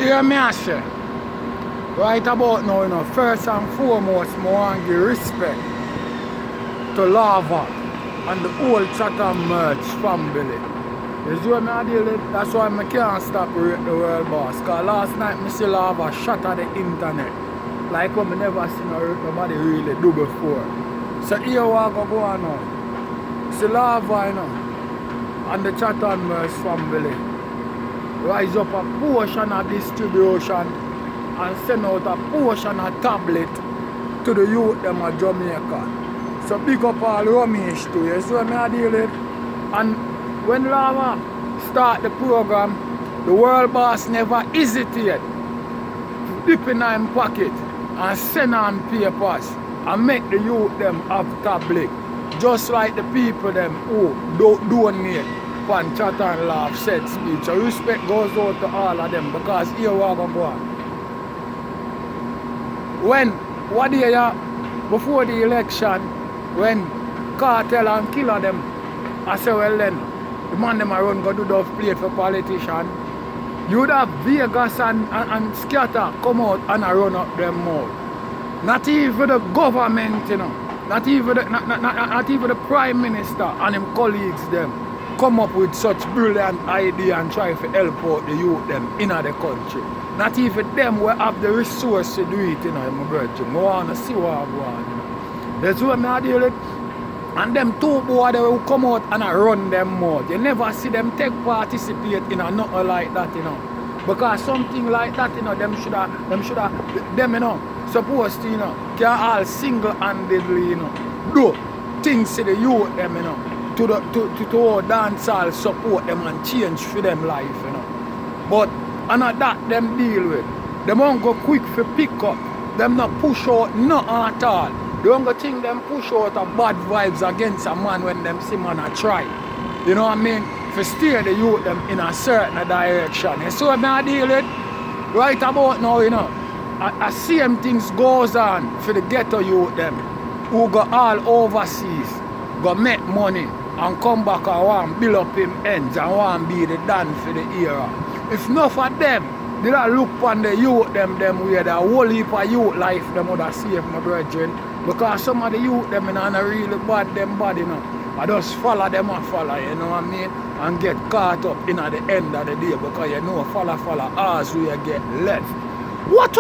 Hear me I say, right about now, you know, first and foremost, I want to give respect to Lava and the whole Chatham Merch family. You see what I deal with? That's why I can't stop rate the world boss. Because last night I see Lava shot at the internet. Like what I never seen nobody really do before. So here we go on now. See Lava, you know, and the Chatham Merch family rise up a portion of distribution and send out a portion of tablet to the youth them of Jamaica. So big up all Ramesh too, you see what I deal with? And when Lava start the program, the world boss never hesitate to dip in his pocket and send on papers and make the youth them have tablet. Just like the people them who donate and chat and laugh, said speech. So respect goes out to all of them because here we go on. When, what day before the election, when Kartel and Killer them, I say, well then, the man them around go do those play for politician, you would have Vegas and Scatter come out and run up them mouth. Not even the government, you know, not even the Prime Minister and him colleagues them come up with such brilliant idea and try to help out the youth them in the country. Not even them will have the resource to do it, you know, my brother. I want to see what I want, you know. That's what I deal with. And them two boys, they will come out and run them mouth. You never see them participate in nothing like that, you know. Because something like that, you know, them should have, you know, supposed to, you know, can all single-handedly, you know, do things to the youth them, you know. To all dancehall support them and change for them life, you know. But and that them deal with. Them won't go quick for pick up. Them not push out nothing at all. They don't go think them push out a bad vibes against a man when them see man a try. You know what I mean? For steer the youth them in a certain direction. You see what I deal with? Right about now, you know, I same things goes on for the ghetto youth them who go all overseas, go make money and come back and want to build up him ends and want to be the Dan for the era. If enough of them, they don't look on the youth them way, the whole heap of youth life them would have saved, my brethren. Because some of the youth them in a really bad them body, you know. I just follow them and follow, you know what I mean? And get caught up in at the end of the day because you know follow as we get left. What?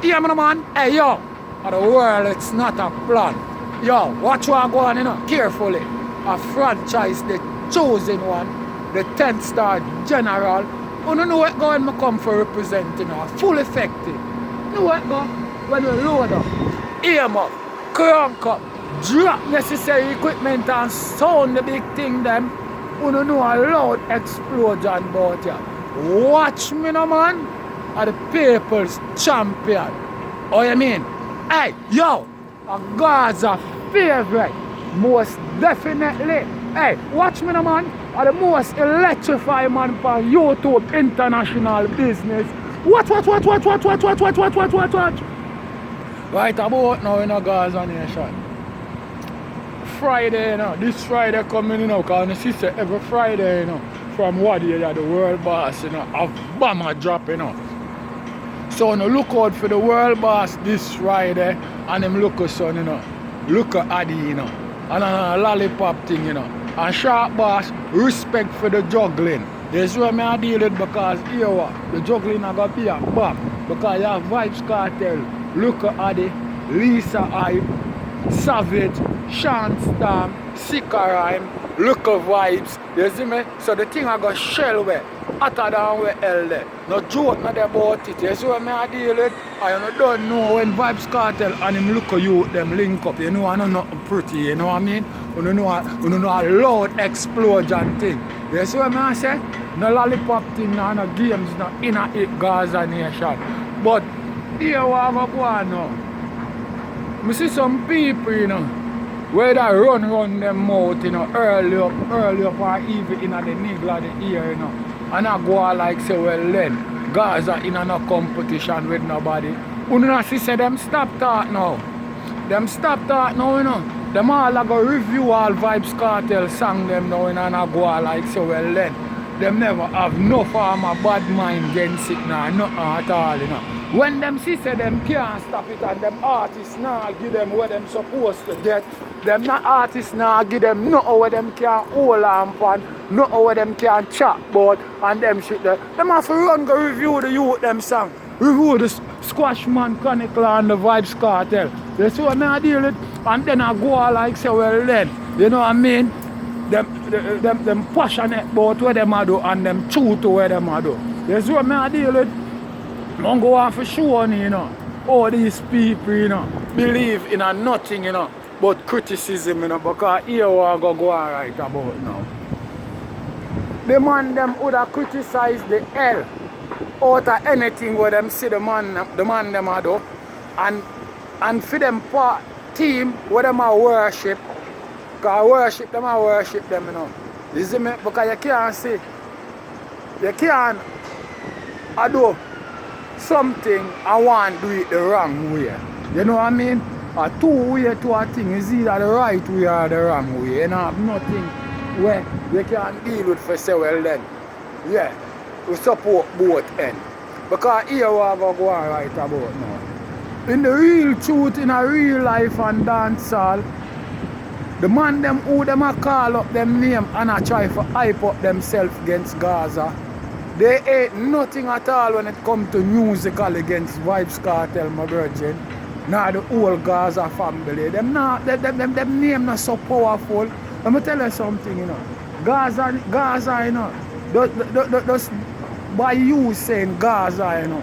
Hear me, man? Hey, yo. For the world, it's not a plan. Yo, watch what go on, you know, carefully. A franchise, the chosen one, the 10-star general. You don't know what go when I come for representing, you know, full effective. You know what go when we load up, aim up, crank up, drop necessary equipment and sound the big thing them. You don't know a loud explosion about you. Watch me, no man. Are the people's champion. Oh, you mean? Hey, yo. A Gaza favorite, most definitely. Hey, watch me, no man. Are the most electrifying man for YouTube international business. Watch. Right about now in a Gaza nation. Friday, you know, this Friday coming, you know, because you see every Friday, you know, from what year the world boss, you know, have bomber drop, you know. So you know, look out for the world boss this Friday and him look at son, you know. Look at Addy, you know. And a lollipop thing, you know. And Sharp boss, respect for the juggling. That's why I deal with because here what? The juggling are gonna be a bomb. Because you have Vybz Kartel, look at Addy, Lisa Hype, Savage, Sean Storm, Sika Rhyme, look at Vybz. You see me? So the thing I got shell with. Hotter than we held there. No joke not about it. You see what I deal with? I don't know when Vybz Kartel and him look at you, them link up. You know I know nothing pretty, you know what I mean? You know a loud explosion thing. You see what I say? No lollipop thing, no games, no inner it Gaza nation. But here we have a one now. I see some people, you know, where they run them mouth, you know, early up or even in the niggle of the ear, you know. And I go like say, well then, Gaza in no competition with nobody. You know, see say them stop talk now. Them stop talk now, you know. Them all go review all Vybz Kartel song them now, you know, and I go like say, well then, them never have no form of bad mind against it now, nothing at all, you know. When them see say them can't stop it and them artists now give them what them supposed to get, them not artists now give them nothing where them can hold on upon, nothing where them can chat about and them shit there. Them have to run go review the youth them song. Review the Squashman Chronicle and the Vybz Kartel. You see what I deal with? And then I go all like say, well then, you know what I mean? Them passionate about what them do and them true to what them do. You see what I deal with? Don't go on for sure, you know. All these people, you know, believe in a nothing, you know, but criticism, you know, because here we are go on right about now. The man them would have criticized the hell out of anything where them see the man them a do, and for them part team where them a worship, because worship them, you know. You see me? Because you can't see, you can't do something I want to do it the wrong way. You know what I mean? A two-way to a thing is either the right way or the wrong way. You know, have nothing where you can deal with for say, well then, yeah, we support both ends. Because here we are going to go on right about now. In the real truth, in a real life and dancehall, the man them who them a call up them name and a try to hype up themselves against Gaza, they ain't nothing at all when it comes to musical against Vybz Kartel, my virgin. Now the whole Gaza family. Them name not so powerful. Let me tell you something, you know. Gaza, you know. Just by you saying Gaza, you know.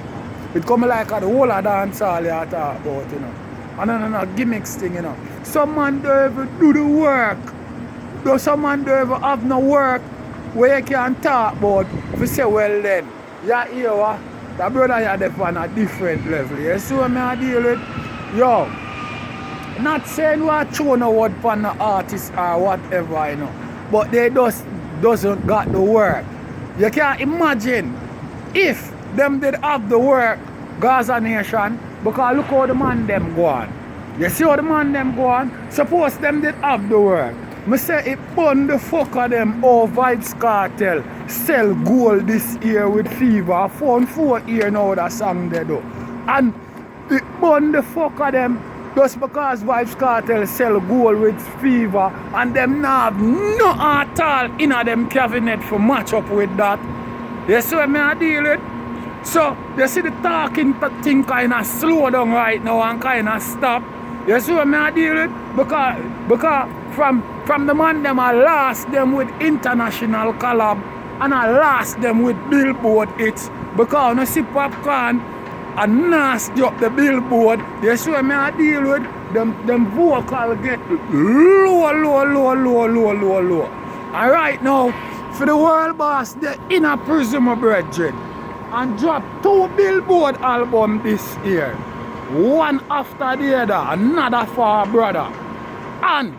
It come like the whole of dancehall you talk about, you know. And then gimmicks thing, you know. Some man don't even do the work. Some man don't even have no work where you can talk about to say, well then, yeah, here what? The brother you're there on a different level. You see what I deal with? Yo, not saying what throw no word upon the artist or whatever, you know. But they just doesn't got the work. You can't imagine if them did have the work, Gaza Nation, because look how the man them go on. You see how the man them go on? Suppose them did have the work. I say it burn the fuck of them all Vybz Kartel sell gold this year with Fever. I found 4 years now that song they do. And it burn the fuck of them just because Vybz Kartel sell gold with Fever and them not have no at all in them cabinet for match up with that. You see what I deal with? So you see the talking thing kind of slow down right now and kind of stop. You see what I deal with? Because from the man them I lost them with international collab and I lost them with billboard hits because I see popcorn and nasty up the billboard. You see what I deal with? Them vocal get low. And right now, for the world boss, they're in a prison, my brethren, and drop 2 billboard albums this year. One after the other, another for our brother. And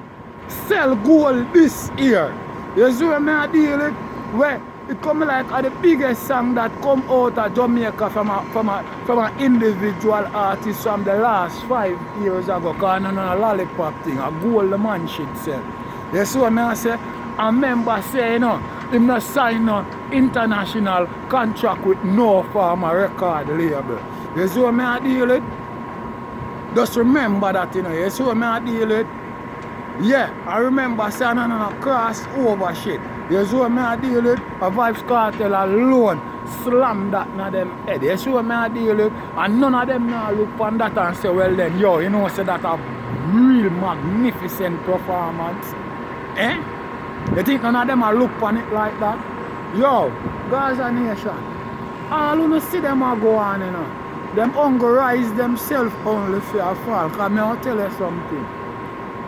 sell gold this year. You see what I deal with? Where it come like the biggest song that come out of Jamaica from an individual artist from the last 5 years ago. Because no lollipop thing, a gold the man should sell. You see what I say? A member say, you know, him not sign no international contract with no former record label. You see what I deal with? Just remember that, you know. You see what I deal with? Yeah, I remember saying no crossover shit. You see what I deal with? A Vybz Kartel alone slam that in them head. You see what I deal with? And none of them now look on that and say, well then, yo, you know, say that a real magnificent performance. Eh? You think none of them are look on it like that? Yo, Gaza Nation, all you see them a go on, you know. Them hungarize themselves only for a fall. Because I'll tell you something.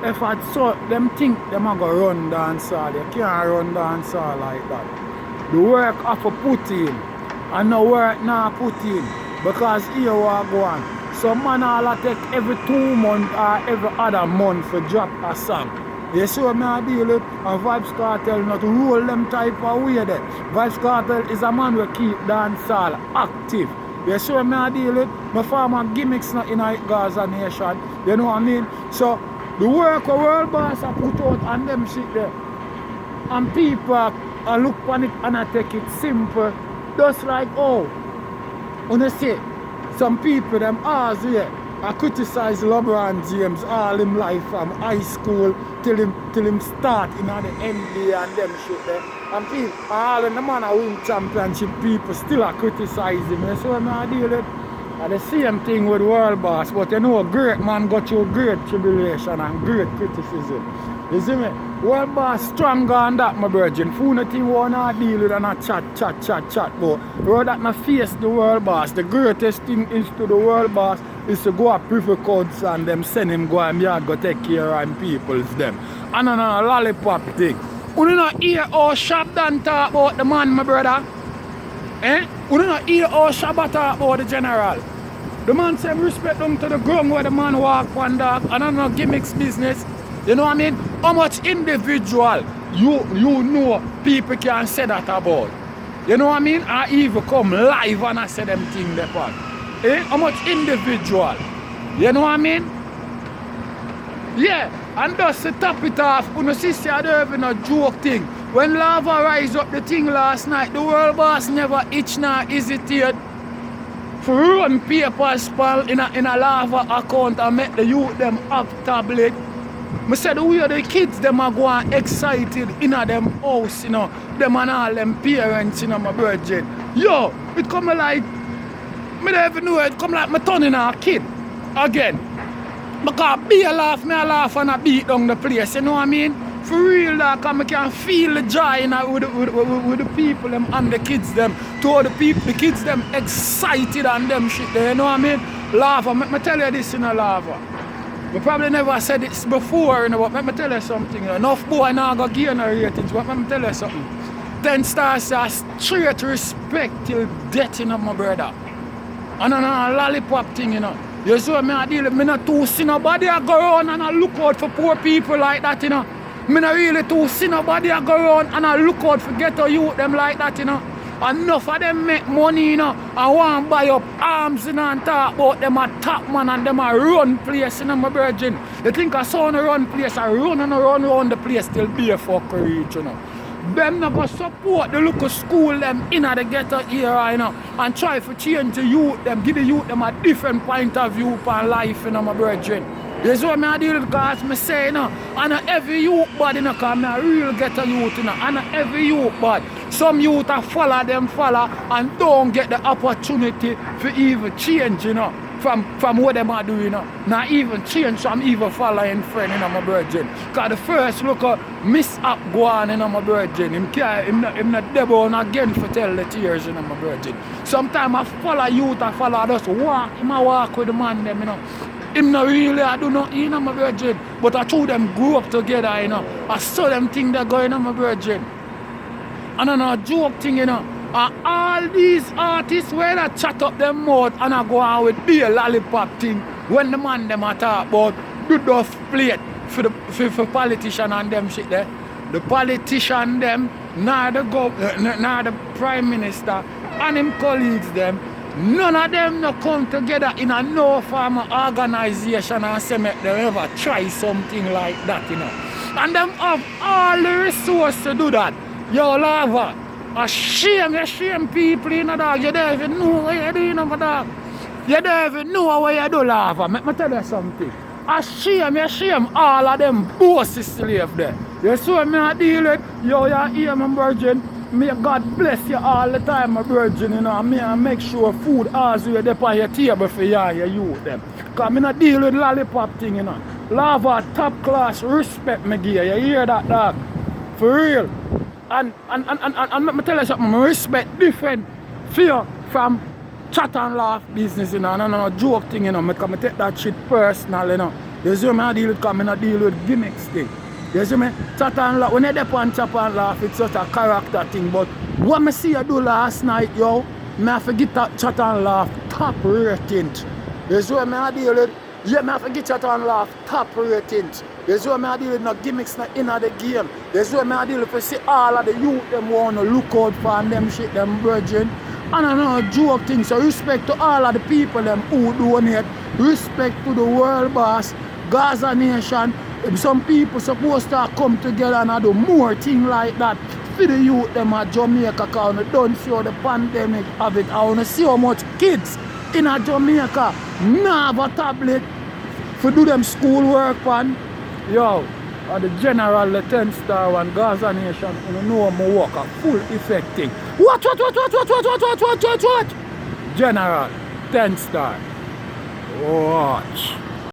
If I saw them think them are going to run dancehall, they can't run dancehall like that. The work have to put in, and the work not put in. Because here we are going. Some man all take every 2 months or every other month for drop a song. You see what I deal with? And Vybz Kartel not roll them type of way there. Vybz Kartel is a man who keep dancehall active. You see what I deal with? No former gimmicks not in a Gaza Nation. You know what I mean? So the work of world boss are put out and them shit there. And people I look on it and I take it simple. Just like you see, some people them always here I criticize LeBron James all him life from high school till him start in the NBA and them shit there. And people, all of the man who win championship, people still are criticize him. You see what I deal with? And the same thing with world boss, but you know a great man got through great tribulation and great criticism. You see me? World boss stronger than that, my virgin. Food nothing wanna deal with and a chat. But rather that na face the world boss. The greatest thing is to the world boss is to go a privy council and them send him go and yard go take care of him peoples them. And a lollipop thing. You do not hear how Shab done talk about the man, my brother? You do not hear how Shab talk about the general? The man said respect them to the ground where the man walk one dog and I don't know gimmicks business. You know what I mean? How much individual you know people can say that about? You know what I mean? I even come live and I say them things there part. How much individual? You know what I mean? Yeah, and just to top it off, you know, sister, I don't even a joke thing. When lava rise up the thing last night, the world boss never itch nor hesitate for run papers in a lava account and make the youth them have tablet. I said the way the kids them are going excited in a them house, you know, them and all them parents, you know, my virgin. Yo, it come like, I don't even know it come like me turning a kid again. Because me a laugh and I beat down the place, you know what I mean? For real, like, I can feel the joy you know, with the people them and the kids them. To all the people, the kids them excited and them shit there, you know what I mean? Lava, me tell you this in a lava. I probably never said this before, you know, but let me tell you something. You know. Enough boy now go gain a ratings, but let me tell you something. 10 stars are straight respect till death, you know, my brother. And a lollipop thing, you know. You see me I deal with me not too see nobody I go around and I look out for poor people like that, you know. Me not really too see nobody I go around and I look out for ghetto youth them like that, you know. Enough of them make money, you know, and want to buy up arms, you know, and talk about them a top man and them a run place, you know, my virgin. You think I saw a run place, I run and run around the place till be a fucker reach, you know. Them not going to support the local school them in the ghetto era, you know, and try to change the youth them, give the youth them a different point of view on life, you know, my virgin. This is what I deal with because I say, you know, and every youth body, you know, because I'm a real ghetto youth, you know, and every youth body. Some youth follow and don't get the opportunity to even change, you know, from what them are doing, you know. Not even change from even following friend, you know, my virgin. Because the first look mishap go on, you know, my virgin. Him not devil again for tell the tears, you know, my virgin. Sometimes I follow youth, I just walk, I walk with the man them, you know. Him not really, I do not, you know, my virgin. But I told them grew up together, you know. I saw them think they're going on, my virgin. And I know a joke thing, you know. And all these artists where I chat up them mouth and I go on with be a lollipop thing when the man them a talk about do duff plate for politician and them shit there. The politician them, nor the prime minister and him colleagues them, none of them no come together in a no form of organization and say make them ever try something like that, you know. And them have all the resources to do that. Yo, Lava, you shame people, you know, dog. You don't even know what you do, you know, dog. You don't even know what you do, Lava. Let me tell you something. You shame all of them bossy slave there. You see what I deal with? Yo, you hear my virgin? May God bless you all the time, my virgin, you know. I make sure food always there on your table for you and your youth them. Because I not deal with lollipop thing, you know. Lava, top class, respect me give you. You hear that, dog? For real. And let me tell you something, I respect different fear from chat and laugh business, you know, and no joke thing, you know, because I take that shit personal, you know. You see me, I deal with, because I deal with gimmicks thing. You see me, chat and laugh, when you dip on chat and laugh, it's such a character thing, but what I see you do last night, yo, I forget that chat and laugh top rating. You see me, I deal with, yeah, I forget chat and laugh top rating. This is why I deal with no gimmicks in the game. This is why I deal with to see all of the youth them want to look out for and them shit them virgin. And I know joke things. So respect to all of the people them who donate. Respect to the world boss, Gaza Nation. Some people supposed to come together and do more things like that. for the youth them at Jamaica, because we don't see how the pandemic have it. I want to see how much kids in a Jamaica now have a tablet for do them schoolwork, man. Yo, the general, the 10 star one, Gaza Nation, you know my work a full effect thing. What? General, 10 star. Watch.